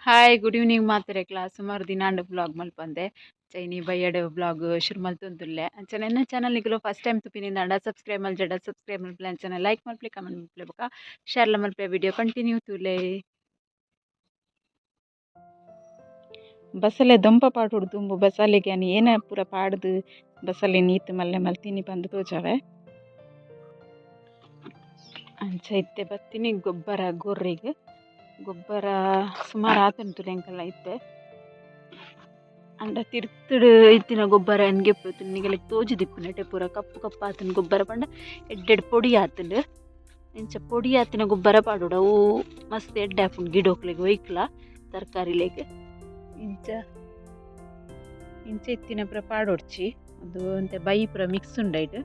Hi good evening ಮಾತ್ರೆ class ಸುಮಾರು ದಿನಾಂಡು blog ಮಲ್ಪಂದೆ ಚೈನಿ ಬಯ್ಯಡ್ blog ಶುರು ಮಲ್ತೊಂದುಲ್ಲೆ ಅಂಚನೆ ನನ್ನ ಚಾನಲ್ ನಿಗಲು ಫಸ್ಟ್ ಟೈಮ್ ತುಪಿನಿಂದ ಸಬ್ಸ್ಕ್ರೈಬ್ ಮಲ್ಜಡ ಸಬ್ಸ್ಕ್ರೈಬ್ ಮಲ್ಪಲೆ ಅಂಚನೆ ಲೈಕ್ ಮಲ್ಪಲೆ ಕಮೆಂಟ್ ಮಲ್ಪಲೆ ಬೊಕ ಶೇರ್ ಮಲ್ಪಲೆ ವಿಡಿಯೋ ಕಂಟಿನ್ಯೂ ತುಲೆ ಬಸಳೆ ದೊಂಪ ಪಾಡುಡು ತುಂಬು ಬಸಳೆಗೆ ಅನಿ ಏನ ಪೂರ ಪಾಡ್ದು ಬಸಳೆ ನೀತ್ ಮಲ್ಲೆ ಮಲ್ತೀನಿ ಬಂದು ತೋಜಾವೆ ಅಂಚ ಇತ್ತೆ ಬತ್ತೀನಿ ಗೊಬ್ಬರ ಗೋರ್ರಿಗೆ ಗೊಬ್ಬರ ಸುಮಾರು ಆತುಂಟು ಎಂಕಲ್ಲ ಇತ್ತೆ ಅಂಡ ತಿರ್ತುಡು ಇತ್ತಿನ ಗೊಬ್ಬರ ಎನ್ಗೆಪ್ಪು ನಿಗಲಿಗೆ ತೋಜುದಿಪ್ಪು ನೆಟೆ ಪೂರ ಕಪ್ಪು ಕಪ್ಪು ಆತನ ಗೊಬ್ಬರ ಪಂಡ ಎಡ್ಡೆಡ್ ಪೊಡಿ ಆತುಂಡು ಇಂಚ ಪೊಡಿ ಆತಿನ ಗೊಬ್ಬರ ಪಾಡೋಡು ಅವು ಮಸ್ತ್ ಎಡ್ಡೆ ಹಾಕೊಂಡು ಗಿಡೋಕ್ಲಿಗೆ ಒಯ್ಕಲ ತರಕಾರಿಲೆಗೆ ಇಂಚ ಇಂಚ ಇತ್ತಿನ ಪೂರ ಪಾಡೋಡ್ಚಿ ಅದು ಅಂತೆ ಬೈ ಪೂರ ಮಿಕ್ಸ್ ಉಂಡಾಯ್ತು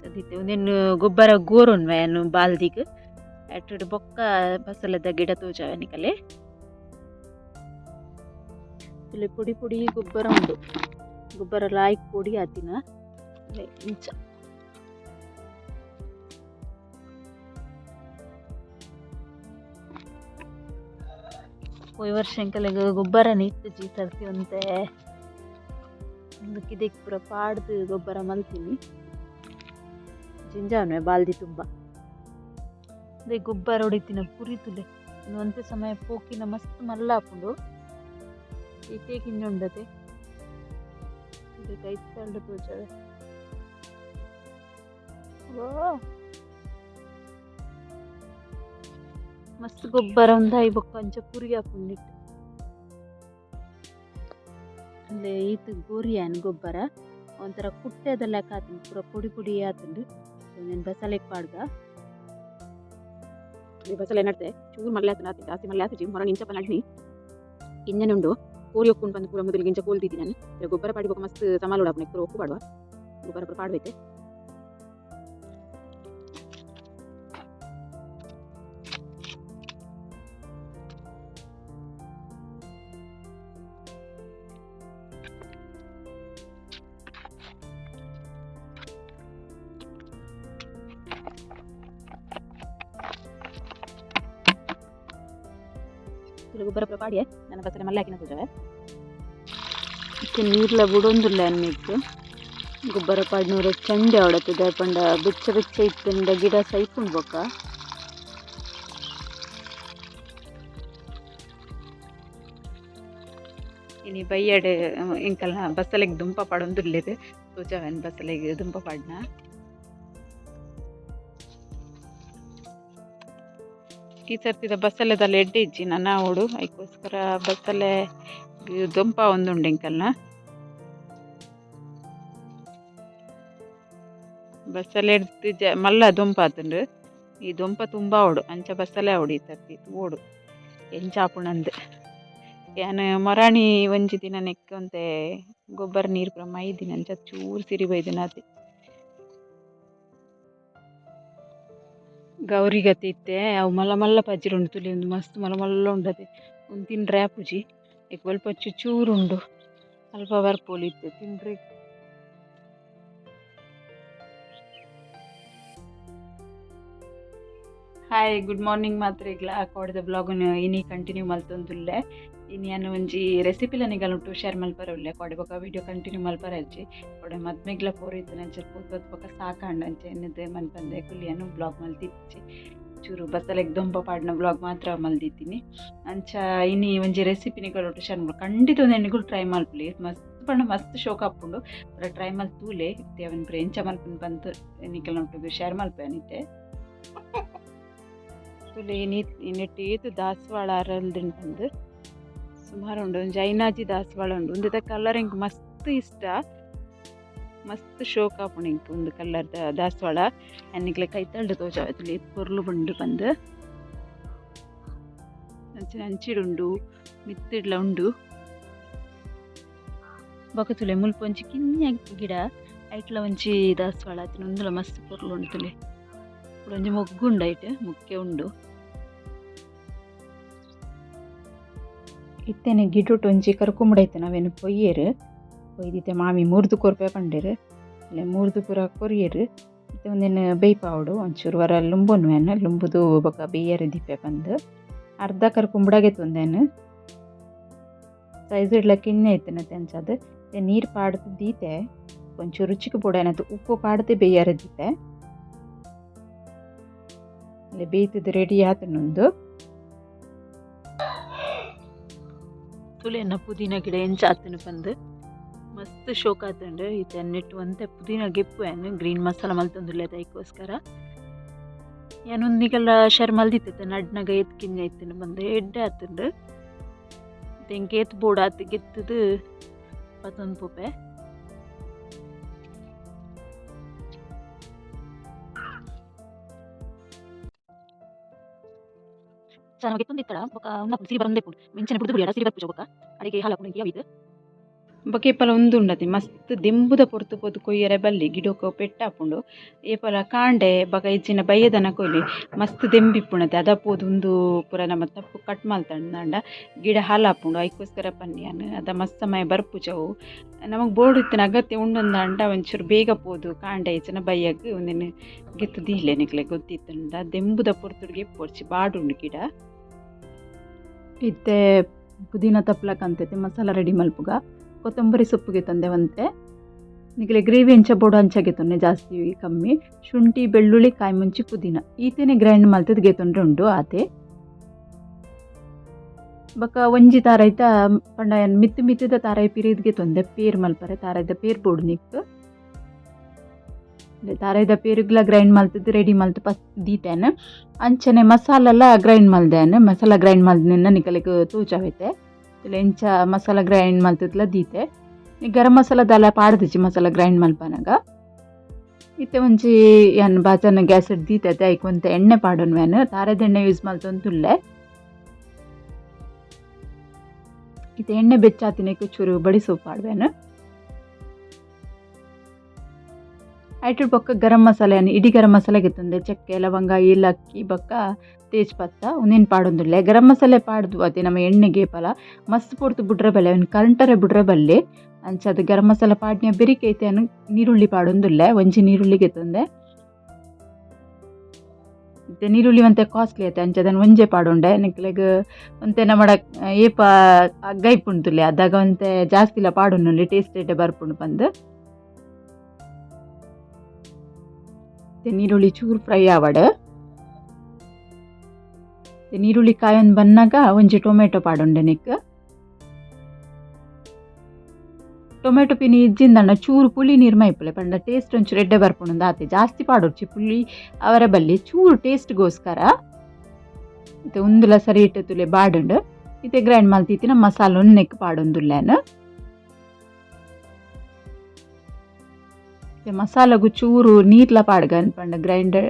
ಸದಿತ್ತೆ ಒಂದೇನು ಗೊಬ್ಬರ ಗೋರೊನ್ವೆ ಅನ್ನು ಬಾಲ್ದಿಗೆ ಅಟ್ಟು ಬೊಕ್ಕ ಬಸಳೆದ ಗಿಡ ತೋಜಾವೆ ನಿಕಲೆ ಪುಡಿ ಪುಡಿ ಗೊಬ್ಬರ ಉಂಡು ಗೊಬ್ಬರ ಲಾಯ್ಕ್ ಪೊಡಿ ಆತಿನ ಇಂಚ ಹೋಯ್ ವರ್ಷ ಎಂಕಲೆಗ್ ಗೊಬ್ಬರ ನಿತ್ತುಜಿ ಸರ್ತಿ ಒಂತೆ ಇದಕ್ಕೆ ಪೂರ ಪಾಡ್ದು ಗೊಬ್ಬರ ಮಲ್ತೀನಿ ಜಿಂಜಾನ್ವೆ ಬಾಲ್ದಿ ತುಂಬ ಅದೇ ಗೊಬ್ಬರ ಹೊಡಿತಿನ ಪುರಿತುಲೆ ಒಂತೆ ಸಮಯ ಪೋಕಿನ ಮಸ್ತ್ ಮಲ್ಲ ಹಾಕೊಂಡು ಏಕೆ ಕಿಂಜುಂಡತೆ ಕೈ ತಳ್ಳು ತೋಜವೆ ಮಸ್ತ್ ಗೊಬ್ಬರ ಒಂದಾಯಿ ಬೊಕ್ಕ ಅಂಚ ಪುರಿ ಹಾಕೊಂಡಿಟ್ಟು ಅಲ್ಲೇ ಈತ ಗೋರಿಯಾನ್ ಗೊಬ್ಬರ ಒಂಥರ ಕುಟ್ಟೆದೆಲ್ಲ ಹಾಕಾತೀನಿ ಪೂರ ಪುಡಿ ಪುಡಿ ಆತುಂಡು నేను ಬಸಳೆಗೆ ಪಾಡ್ಗ ಈ ಬಸಳೆ ನಡ್ತೆ ಚೂರು ಮಲ್ಲೆ ಆತನ ಆತಿ ಜಾಸ್ತಿ ಮಲ್ಲೆ ಆತಿ ಮೊರ ಇಂಚ ಪಲ್ಲಾಡ್ನಿ ಗಿಂಜನೆ ಉಂಡು ಕೋರಿ ಒಕ್ಕೊಂಡು ಬಂದು ಪೂರ ಮೊದಲು ಗಿಂಜ ಕೋಲ್ತಿದ್ದಿ ನಾನು ಗೊಬ್ಬರ ಪಾಡಿ ಬೊಕ್ಕ ಮಸ್ತ್ ಸಮಾಲು ಉಡಾಪನೆ ಪೂರ ಒಕ್ಕು ಪಾಡುವ ಗೊಬ್ಬರ ಪೂರ ಪಾಡ್ಬೈತೆ ಗೊಬ್ಬರ ಪೂರ ಪಾಡಿಯೇ ನನ್ನ ಬಸಳೆ ಮಲ್ಲೆ ಹಾಕಿನ ತೋಜಾವೆ ನೀರ್ಲ ಬಿಡೊಂದುಲ್ಲ ಅನ್ನಿತ್ತು ಗೊಬ್ಬರ ಪಾಡ್ನೂರ ಚಂಡೆ ಹೊಡತದೆ ಪಂಡ ಬೆಚ್ಚ ಬೆಚ್ಚ ಇತ್ತಂಡ ಗಿಡ ಸೈಪುಂಡು ಬೊಕ್ಕ ಇನಿ ಬಯ್ಯಡೆ ಎಂಕಲ್ಲ ಬಸಳೆಗೆ ದುಂಪ ಪಾಡೊಂದುಲ್ಲೆರ್ ತೋಜಾವೆನ್ ಬಸಳೆಗೆ ದುಂಪ ಪಾಡ್ನ ಈ ಸರ್ತಿದ ಬಸಳೆದಲ್ಲ ಎಡ್ಡೆ ಇಜ್ಜಿ ನನ್ನ ಓಡು ಅದಕ್ಕೋಸ್ಕರ ಬಸಳೆ ದೊಂಪ ಒಂದುಂಡು ಎಂಕಲ್ನ ಬಸಳೆ ಎಡ್ದು ಮಲ್ಲ ದೊಂಪ ಆತುಂಡು ಈ ದೊಂಪ ತುಂಬ ಓಡು ಅಂಚ ಬಸಳೆ ಓಡು ಈ ಸರ್ತಿ ಓಡು ಎಂಚಾಪುಣಂದು ಏನು ಮೊರಾಣಿ ಒಂಜಿ ದಿನ ನೆಕ್ಕೊಂತೆ ಗೊಬ್ಬರ ನೀರು ಪೂರ ಮೈದಿನ ಅಂಚ ಚೂರು ಸಿರಿ ಬೈದಿನಾತಿ ಗೌರಿ ಗತಿ ಇತ್ತೆ ಅವು ಮಲ್ಲ ಮಲ್ಲ ಪಜ್ಜಿರು ಉಂಡು ತುಲಿ ಒಂದು ಮಸ್ತ್ ಮಲ್ಲ ಮಲ್ಲ ಉಂಡದೆ ಒಂದು ತಿಂಡ್ರೆ ಆಪುಜಿ ಈಗ ಸ್ವಲ್ಪ ಚೂರು ಉಂಡು ಅಲ್ಪ ಬರ್ಪೋಲಿ ಇತ್ತೆ ತಿಂಡ್ರೆ ಹಾಯ್ ಗುಡ್ ಮಾರ್ನಿಂಗ್ ಮಾತ್ರ ಈಗಲ ಹಾಕೋಡಿದ ಬ್ಲಾಗನ್ನು ಇನಿ ಕಂಟಿನ್ಯೂ ಮಲ್ತೊಂದುಲ್ಲೆ ಇನ್ನು ನಾನು ಒಂಜಿ ರೆಸಿಪಿಲ ನಿಗಲುಂಟು ಶೇರ್ ಮಲ್ಪರ ಉಲ್ಲೆ ಕೊಡೆ ಬೊಕ ವಿಡಿಯೋ ಕಂಟಿನ್ಯೂ ಮಲ್ಪರ ಹಚ್ಚಿ ಕೊಡೆ ಮದ್ಮೆಗ್ಲ ಪೋರಿತ್ತು ನಂಚೆ ಪೂತ್ ಬೊಕ ಸಾಕಾಂಡು ಅಂಚೆ ಎನ್ನದೆ ಮಲ್ಪಂದೆ ಕುಲ್ಲಿಯನ್ನು ಬ್ಲಾಗ್ ಮಲ್ತಿಚ್ಚಿ ಚೂರು ಬಸಳೆಗೆ ದೊಂಪ ಪಾಡಿನ ಬ್ಲಾಗ್ ಮಾತ್ರ ಮಲ್ದಿದ್ದೀನಿ ಅಂಚ ಇನಿ ಒಂಜಿ ರೆಸಿಪಿ ನಿಗಲುಂಟು ಶೇರ್ ಮಲ್ಪರ ಖಂಡಿತ ಒಂದು ಎಣ್ಣೆಗಳು ಟ್ರೈ ಮಲ್ಪಲಿ ಮಸ್ತ್ ಪಂಡ ಮಸ್ತ್ ಶೋಕ ಹಾಕೊಂಡು ಪೂರ ಟ್ರೈ ಮಲ್ತೂಲೆ ಇತ್ತೆ ಅವನ್ ಪೂರ ಎಂಚ ಮಲ್ಪನ್ ಬಂತು ನಿಗಲುಂಟು ಶೇರ್ ಮಲ್ಪೇನಿತ್ತೆ ತುಲೆ ನೆಟ್ಟು ಏತು ದಾಸವಾಳ ಅರಲ್ದಿಂಡು ಬಂದು ಸುಮಾರು ಉಂಡು ಒಂದು ಜೈನಾಜಿ ದಾಸವಾಳ ಉಂಡು ಒಂದು ಕಲರ್ ಇಂಕ್ ಮಸ್ತ್ ಇಷ್ಟ ಮಸ್ತ್ ಶೋಕ ಆಪುಂಡು ಇಂಕ್ ಒಂದು ಕಲರ್ ದಾಸವಾಳ ಎನ್ನಿಗ್ಲೆ ಕೈತಳ್ದು ತೋಜಾವೆ ತುಲಿ ಪೊರ್ಲು ಬಂಡು ಬಂದು ಅಂಚಿಡುಂಡು ಮಿತ್ತಿಡ್ಲ ಉಂಡು ಬೊಕ ತುಲೆ ಮುಲ್ಪ ಒಂಜಿ ಕಿನ್ಯ ಗಿಡ ಐಟ್ಲ ಒಂಜಿ ದಾಸವಾಳ ಆತಿನ ಒಂದುಲ ಮಸ್ತ್ ಪೊರ್ಲು ಉಂಡು ತುಲೆ ಒಂಜಿ ಮೊಗ್ಗು ಉಂಡು ಐಟ್ ಮುಕ್ಕೆ ಉಂಡು ಇತ್ತೇನೆ ಗಿಡಟ್ಟು ಒಂಜಿ ಕರ್ಕೊಂಬಿಡೈತೆ ನಾವೇನು ಪೊಯ್ಯೇರು ಕೊಯ್ದಿತ್ತೆ ಮಾಮಿ ಮುರಿದು ಕೊರ್ಪೆ ಪಂಡೇರು ಅಲ್ಲೇ ಮುರಿದು ಪೂರ ಕೊರಿಯರು ಮತ್ತು ಒಂದೇನು ಬೇಯ್ಪಾವಡು ಒಂಚೂರು ವರ ಲುಂಬೊನ್ವೇನು ಲುಂಬುದು ಬೊಕ ಬೇಯರು ದಿಪ್ಪೆ ಬಂದು ಅರ್ಧ ಕರ್ಕೊಂಬಿಡಾಗೈತೆ ಒಂದೇನು ಸೈಜ್ ಇಡ್ಲಕ್ಕೆ ಇನ್ನೇ ಐತೆ ತೆಂಚದು ನೀರು ಪಾಡ್ದು ದೀತೆ ಕೊಂಚೂರು ರುಚಿಗೆ ಪುಡೇನದು ಉಪ್ಪು ಪಾಡ್ದೆ ಬೇಯರದಿತ್ತೆ ಅಲ್ಲಿ ಬೇಯ್ತದ್ದು ರೆಡಿ ಆತನೊಂದು ತುಳೆನ ಪುದೀನ ಗಿಡ ಎಂಚಾತನು ಬಂದು ಮಸ್ತ್ ಶೋಕ್ ಆತಂಡು ಇದು ನೆಟ್ಟು ಅಂತೆ ಪುದೀನ ಗೆಪ್ಪು ಏನು ಗ್ರೀನ್ ಮಸಾಲ ಮಲ್ತೊಂದುಲ್ಲೆ ಅದಕ್ಕೋಸ್ಕರ ಏನೊಂದಿಗೆಲ್ಲ ಶರ್ ಮಲ್ದಿತ್ತೆ ನಡ್ನಾಗ ಎತ್ಕಿನ್ನ ಐತನು ಬಂದು ಎಡ್ಡೆ ಆತಂಡು ತೆಂಗೆ ಎತ್ ಬೋರ್ಡ್ ಆತು ಗೆತ್ತದು ಪತ್ತೊಂದು ಪೂಪೆ ಚೆನ್ನಾಗಿ ಗೆತ್ತೊಂದಿತ್ತಡ ಸಿರಿ ಬರಂದೆ ಮಿಂಚನೆ ಬಿಡುದು ಬಿಡಿಯಾರ ಸಿರಿ ಬರ್ಪು ಚೌಕ ಅಡಿಗೆ ಹಾಲು ಯಾವಿದು ಬಕೇಪಲ ಒಂದು ಉಂಡತಿ ಮಸ್ತ್ ದೆಂಬುದ ಪೊರ್ತು ಪೊದು ಕೊಯ್ಯರೆ ಬಲ್ಲಿ ಗಿಡಕ್ಕೆ ಪೆಟ್ಟಾಪುಂಡು ಏಪಲ ಕಾಂಡೆ ಬಗ ಇಜ್ಜಿನ ಬಯ್ಯದನ ಕೊಯ್ಲಿ ಮಸ್ತ್ ದೆಂಬಿಪ್ಪುಣತೆ ಅದ ಪೋದು ಒಂದು ಪೂರ ನಮ್ಮ ತಪ್ಪು ಕಟ್ ಮಲ್ತಂಡ ಗಿಡ ಹಾಲಾಪುಂಡು ಅದಕ್ಕೋಸ್ಕರ ಪನ್ಯಾನು ಅದ ಮಸ್ತ್ ಸಮಯ ಬರ್ಪುಜವು ನಮಗೆ ಬೋರ್ಡ್ ಇತ್ತಿನ ಅಗತ್ಯ ಉಂಡೊಂದಂಡ ಒಂಚೂರು ಬೇಗ ಪೋದು ಕಾಂಡೆ ಇಚ್ಚಿನ ಬಯ್ಯಕ್ಕೆ ಒಂದಿನ ಗೆತ್ತು ದೀಲೆ ನಿಕ್ಲೆ ಗೊತ್ತಿತ್ತಂಡ ದೆಂಬುದ ಪೊರ್ತುಡ್ಗೆ ಪೊರ್ಚಿ ಬಾಡುಂಡು ಗಿಡ ಇತ್ತೆ ಪುದೀನ ತಪ್ಲಕ್ಕಂತೈತಿ ಮಸಾಲ ರೆಡಿ ಮಲ್ಪುಗ ಕೊತ್ತಂಬರಿ ಸೊಪ್ಪಿಗೆ ತಂದೆವಂತೆ ನಿಗಲೆ ಗ್ರೇವಿ ಹೆಂಚ ಬೋಡು ಹಂಚಾಗೆ ತೊಂಡೆ ಜಾಸ್ತಿ ಕಮ್ಮಿ ಶುಂಠಿ ಬೆಳ್ಳುಳ್ಳಿ ಕಾಯಿ ಮುಂಚಿ ಪುದೀನ ಈತೇನೆ ಗ್ರೈಂಡ್ ಮಲ್ತದ ಗೆತ್ತೊಂಡ್ರೆ ಉಂಡು ಆತೆ ಬಕ ಒಂಜಿ ತಾರೈತ ಪಂಡ ಮಿತ್ತು ಮಿತ್ತದ ತಾರಾಯಿ ಪಿರಿದ್ಗೆ ತೊಂದೆ ಪೇರ್ ಮಲ್ಪರೆ ತಾರಾಯ್ದ ಪೇರ್ ಬೋಡು ನಿಕ್ಕು ತಾರಾಯ್ದ ಪೇರುಗ್ಲ ಗ್ರೈಂಡ್ ಮಲ್ತದ್ದು ರೆಡಿ ಮಲ್ತು ಫಸ್ಟ್ ದೀತೇನೆ ಅಂಚನೆ ಮಸಾಲೆಲ್ಲ ಗ್ರೈಂಡ್ ಮಲ್ದೇನೆ ಮಸಾಲ ಗ್ರೈಂಡ್ ಮಲ್ದಿನ ನಿಕಲಿಗೆ ತೂಚಾವೈತೆ ಇಲ್ಲ ಎಂಚ ಮಸಾಲ ಗ್ರೈಂಡ್ ಮಲ್ತದ್ಲ ದೀತೆ ಗರಂ ಮಸಾಲದಲ್ಲ ಪಾಡ್ದಿಚ್ಚಿ ಮಸಾಲ ಗ್ರೈಂಡ್ ಮಲ್ಪನಾಗ ಇತ್ತೆ ಒಂಚಿ ಏನು ಬಾಚನ ಗ್ಯಾಸ್ ದೀತೈತೆ ಐಕ್ ಒಂತ ಎಣ್ಣೆ ಪಾಡೋನ್ವೇನು ತಾರದ ಎಣ್ಣೆ ಯೂಸ್ ಮಲ್ತೊಂದುಲ್ಲೆ ಇತ್ತೆ ಎಣ್ಣೆ ಬೆಚ್ಚಾತಿನಕ್ಕೆ ಚೂರು ಬಡಿ ಸೊಪ್ಪು ಪಾಡ್ವೇನು ಐಟು ಬೊಕ್ಕ ಗರಂ ಮಸಾಲೆಯನ್ನು ಇಡೀ ಗರಂ ಮಸಾಲೆಗೆ ತಂದೆ ಚಕ್ಕೆ ಲವಂಗ ಏಲಕ್ಕಿ ಬೊಕ್ಕ ತೇಜ್ಪತ್ತ ಒಂದೇನು ಪಾಡೊಂದುಲ್ಲೆ ಗರಂ ಮಸಾಲೆ ಪಾಡ್ದು ಅದೇ ನಮ್ಮ ಎಣ್ಣೆಗೆ ಫಲ ಮಸ್ತ್ ಪೊಡ್ತು ಬಿಡ್ರೆ ಬಲ್ಲೆ ಅವ್ನು ಕರೆಂಟರೆ ಬಿಡ್ರೆ ಬಲ್ಲೆ ಅಂಚದು ಗರಂ ಮಸಾಲ ಪಾಡ್ನೆ ಬೆರಿಕೈತೆ ಅನ್ನು ನೀರುಳ್ಳಿ ಪಾಡೊಂದುಲ್ಲೆ ಒಂಜಿ ನೀರುಳ್ಳಿಗೆ ತಂದೆ ಮತ್ತೆ ನೀರುಳ್ಳಿ ಒಂತೆ ಕಾಸ್ಟ್ಲಿ ಐತೆ ಅಂಚದನ್ನು ಒಂಜೆ ಪಾಡೊಂಡೆ ನಿಕ್ಲೆಗ್ ಒಂತೆ ನಮ್ಮಡ ಏಪ ಅಗ್ಗೈ ಪುಣ್ತುಲ್ಲೆ ಅದಾಗ ಒಂತೆ ಜಾಸ್ತಿ ಇಲ್ಲ ಪಾಡೊನ್ನುಲ್ಲೆ ಟೇಸ್ಟ್ ಐಟೆ ಬರ್ಪುಂಡು ಬಂದು ನೀರುಳ್ಳಿ ಚೂರು ಫ್ರೈ ಆವಡ ನೀರುಳ್ಳಿ ಕಾಯೊಂದು ಬಂದಾಗ ಒಂಜಿ ಟೊಮೆಟೊ ಪಾಡೊಂಡೆ ನಿಕ್ ಟೊಮೆಟೊ ಪಿನಿ ಇಜ್ಜಿಂದಣ್ಣ ಚೂರು ಪುಳಿ ನೀರು ಮೈಪಲೆ ಪಂಡ ಟೇಸ್ಟ್ ಒಂಚೂರು ಎಡ್ಡೆ ಬರ್ಪುಂಡು ಆತೆ ಜಾಸ್ತಿ ಪಾಡೋಡ್ಚಿ ಪುಳಿ ಅವರ ಬಲ್ಲಿ ಚೂರು ಟೇಸ್ಟ್ಗೋಸ್ಕರ ಮತ್ತೆ ಒಂದುಲ ಸರಿ ಇಟ್ಟು ತುಲೆ ಬಾಡುಂಡು ಇತ್ತೆ ಗ್ರೈಂಡ್ ಮಲ್ತಿತ್ತಿನ ಮಸಾಲ ಒಂದು ನೆಕ್ ಪಾಡೊಂದುಲ್ಲೇನು ಮಸಾಲಗು ಚೂರು ನೀರ್ಲ ಪಾಡ್ಗ ಅನ್ಪಂಡ ಗ್ರೈಂಡರ್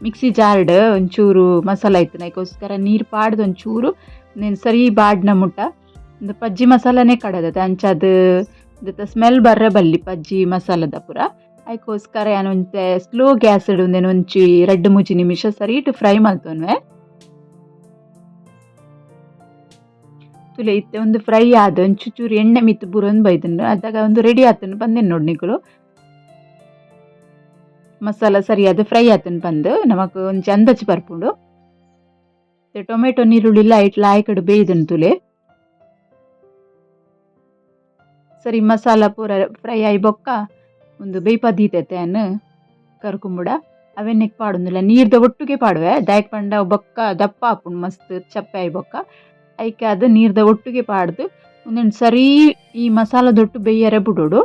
ಮಿಕ್ಸಿ ಜಾರ್ಡ್ ಒಂಚೂರು ಮಸಾಲ ಇತ್ತು ಅದಕ್ಕೋಸ್ಕರ ನೀರು ಪಾಡ್ದು ಒಂಚೂರು ನೀನು ಸರಿ ಬಾಡ್ನ ಮುಟ್ಟ ಒಂದು ಪಜ್ಜಿ ಮಸಾಲನೇ ಕಡದದ ಅಂಚದು ಸ್ಮೆಲ್ ಬರ್ರೆ ಬಲ್ಲಿ ಪಜ್ಜಿ ಮಸಾಲದ ಪೂರ ಅದಕ್ಕೋಸ್ಕರ ಏನೊಂತೆ ಸ್ಲೋ ಗ್ಯಾಸ್ ಇಡುಂದೇನು ಒಂಚಿ 2-3 ನಿಮಿಷ ಸರಿ ಇಟ್ಟು ಫ್ರೈ ಮಾಡ್ತೋನ್ವೆ ತುಲೆ ಇತ್ತೆ ಒಂದು ಫ್ರೈ ಆದ ಒಂಚೂರು ಎಣ್ಣೆ ಮಿತ್ತು ಬುರೊಂದು ಬೈದನು ಅದಾಗ ಒಂದು ರೆಡಿ ಆತನು ಬಂದೇನು ನೋಡಿ ನಿಗಳು ಮಸಾಲ ಸರಿಯಾದ ಫ್ರೈ ಆತನು ಬಂದು ನಮಕ್ ಒಂಚ ಅಂದಾಜು ಬರ್ಪುಂಡು ಟೊಮೆಟೊ ನೀರುಳ್ಳಿ ಇಟ್ಲ ಆಯ್ಕಡೆ ಬೇಯ್ದನು ತುಲೆ ಸರಿ ಮಸಾಲ ಪೂರ ಫ್ರೈ ಆಯ್ ಬೊಕ್ಕ ಒಂದು ಬೇಯ್ಪದೀತೈತೆ ಅನ್ನು ಕರ್ಕೊಂಬಿಡ ಅವೆನ್ನೆಕ್ ಪಾಡೊಂದಿಲ್ಲ ನೀರ್ದ ಒಟ್ಟಿಗೆ ಪಾಡುವೆ ದಾಯಕ್ ಪಂಡ ಬೊಕ್ಕ ದಪ್ಪ ಹಾಪುಂಡು ಮಸ್ತ್ ಚಪ್ಪೆ ಆಯ್ ಬೊಕ್ಕ ಐಕೆ ಅದು ನೀರ್ದ ಒಟ್ಟಿಗೆ ಪಾಡ್ದು ಒಂದೊಂದು ಸರಿ ಈ ಮಸಾಲದೊಟ್ಟು ಬೇಯರೆ ಬಿಡೋಡು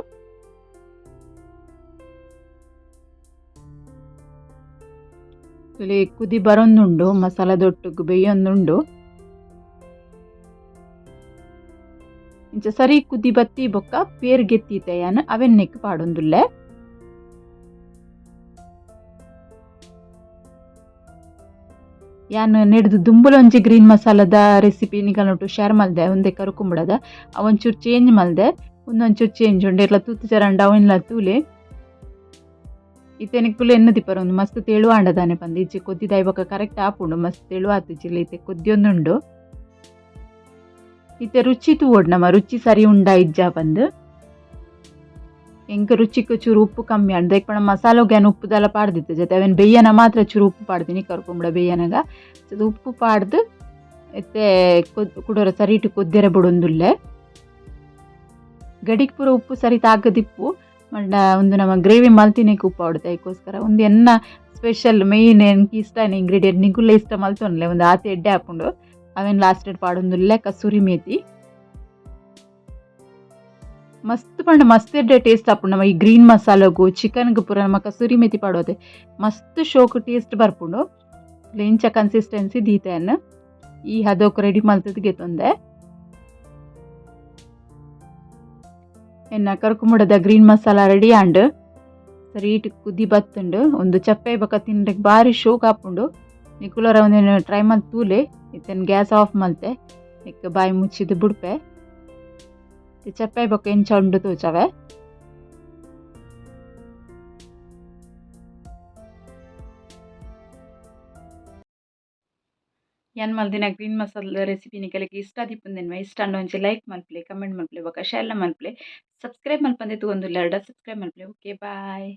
ಕುದಿ ಬರೊಂದುಂಡು ಮಸಾಲದೊಟ್ಟಿಗೆ ಬೇಯೊಂದುಂಡು ಇಂಚ ಸರಿ ಕುದಿ ಬತ್ತಿ ಬೊಕ್ಕ ಪೇರ್ ಗೆತ್ತಿತೆ ಯಾನು ಅವೆನ್ನೆಕ್ ಪಾಡೊಂದುಲ್ಲೆ ಯಾನು ನೆಡ್ದು ದುಂಬುಲೊಂಜಿ ಗ್ರೀನ್ ಮಸಾಲದ ರೆಸಿಪಿ ನಿಗಲ್ನೊಟ್ಟು ಶೇರ್ ಮಲ್ದೆ ಒಂದೇ ಕರ್ಕೊಂಬಿಡದ ಅವೊಂಚೂರು ಚೇಂಜ್ ಮಲ್ದೆ ಒಂದೊಂಚೂರು ಚೇಂಜ್ ಉಂಡು ಎಲ್ಲ ತೂತು ಚರಂಡ ಅವನ್ಲ ತೂಲೆ ಇತ್ತೆನಿಗೆ ತುಳು ಎನ್ನದಿ ಪರ ಒಂದು ಮಸ್ತ್ ತೆಳು ಆಂಡದಾನೆ ಬಂದು ಈಚೆ ಕೊದ್ದಿದ ಇವಾಗ ಕರೆಕ್ಟ್ ಆಪುಂಡು ಮಸ್ತ್ ತೆಳು ಆತಿಜಿಲ್ಲ ಇತ್ತೆ ಕೊದ್ದಿಯೊಂದುಂಡು ಇತ್ತೆ ರುಚಿ ತೂವೋಡು ನಮ್ಮ ರುಚಿ ಸರಿ ಉಂಡ ಇಜ್ಜ ಬಂದು ಎಂಕ ರುಚಿಗೆ ಚೂರು ಉಪ್ಪು ಕಮ್ಮಿ ಅಂಡ್ ದೈಕ್ ಪಣ ಮಸಾಲೋಗ್ಯಾನ ಉಪ್ಪುದೆಲ್ಲ ಪಾಡ್ದಿತ್ತು ಜೊತೆ ಅವನ್ ಬೇಯನ ಮಾತ್ರ ಚೂರು ಉಪ್ಪು ಪಾಡ್ತೀನಿ ಕರ್ಕೊಂಬಿಡ ಬೇಯನಾಗ ಅದು ಉಪ್ಪು ಪಾಡ್ದು ಎತ್ತೆ ಕುಡೋರ ಸರಿ ಇಟ್ಟು ಕೊದ್ದೆರೆ ಬಿಡೊಂದುಲ್ಲೆ ಗಡಿಗೆ ಪೂರ ಉಪ್ಪು ಸರಿ ತಾಗದಿಪ್ಪು ಮಂಡ ಒಂದು ನಮ್ಮ ಗ್ರೇವಿ ಮಲ್ತಿನೇಗೆ ಉಪ್ಪು ಆಡುತ್ತೆ ಅದಕ್ಕೋಸ್ಕರ ಒಂದು ಎನ್ನ ಸ್ಪೆಷಲ್ ಮೇಯ್ನ್ എനിക്ക് ಇಷ್ಟ ಇಂಗ್ರೀಡಿಯೆಂಟ್ ನಿಗುಲ್ಲ ಇಷ್ಟ ಮಲ್ತೊನ್ಲೆ ಒಂದು ಆತಿ ಎಡ್ಡೆ ಹಾಕೊಂಡು ಅವೇನು ಲಾಸ್ಟೆಡ್ ಪಾಡೊಂದುಲ್ಲೆ ಕಸೂರಿ ಮೇತಿ ಮಸ್ತ್ ಪಂಡ ಮಸ್ತ್ ಎಡ್ಡೆ ಟೇಸ್ಟ್ ಹಾಪುಂಡು ನಮ್ಮ ಈ ಗ್ರೀನ್ ಮಸಾಲಗು ಚಿಕನ್ಗೆ ಪೂರ ನಮ್ಮ ಕಸೂರಿ ಮೇತಿ ಪಾಡೋದೆ ಮಸ್ತ್ ಶೋಕ್ ಟೇಸ್ಟ್ ಬರ್ಪುಂಡು ಇಂಚ ಕನ್ಸಿಸ್ಟೆನ್ಸಿ ದೀತೆಯನ್ನು ಈ ಹದೋಕು ರೆಡಿ ಮಲ್ತದ್ಗೆ ತೊಂದೆ ಎನ್ನ ಕರ್ಕುಮುಡದ ಗ್ರೀನ್ ಮಸಾಲ ರೆಡಿ ಆಂಡ್ ಸರೀಟ್ ಕುದಿ ಬತ್ತುಂಡು ಒಂದು ಚಪ್ಪೆ ಬೊಕ ತಿನ್ಲಿಕ್ಕೆ ಭಾರಿ ಶೋಕ್ ಹಾಪುಂಡು ನಿಕುಲರ ಒಂದೇನು ಟ್ರೈ ಮಲ್ತ್ ತೂಲೆ ಇತ್ತೇನು ಗ್ಯಾಸ್ ಆಫ್ ಮಲ್ತೆ ಇಕ್ಕ ಬಾಯಿ ಮುಚ್ಚಿದ್ದು ಬುಡ್ಪೆ ಚಪ್ಪೆ ಬೊಕ ಎಂಚ ಉಂಡು ತೋಚವೆ ಯಾನ್ ಮಲ್ದಿನ ಗ್ರೀನ್ ಮಸಾಲ ರೆಸಿಪಿ ನಿಕಲಿಗೆ ಇಷ್ಟ ದಿಪ್ಪುಂದೆನ್ವ ಇಷ್ಟ ಅಂಡ ಒಂಚೆ ಲೈಕ್ ಮಲ್ಪ್ಲೆ ಕಮೆಂಟ್ ಮಲ್ಪ್ಲೆ ಬೊಕ ಶೇರ್ ಮಲ್ಪ್ಲೆ ಸಬ್ಸ್ಕ್ರೈಬ್ ಮಲ್ಪಂದೆ ತೂಗೊಂದುಲ್ಲೆರಡ ಸಬ್ಸ್ಕ್ರೈಬ್ ಮಲ್ಪ್ಲೆ ಓಕೆ ಬಾಯ್.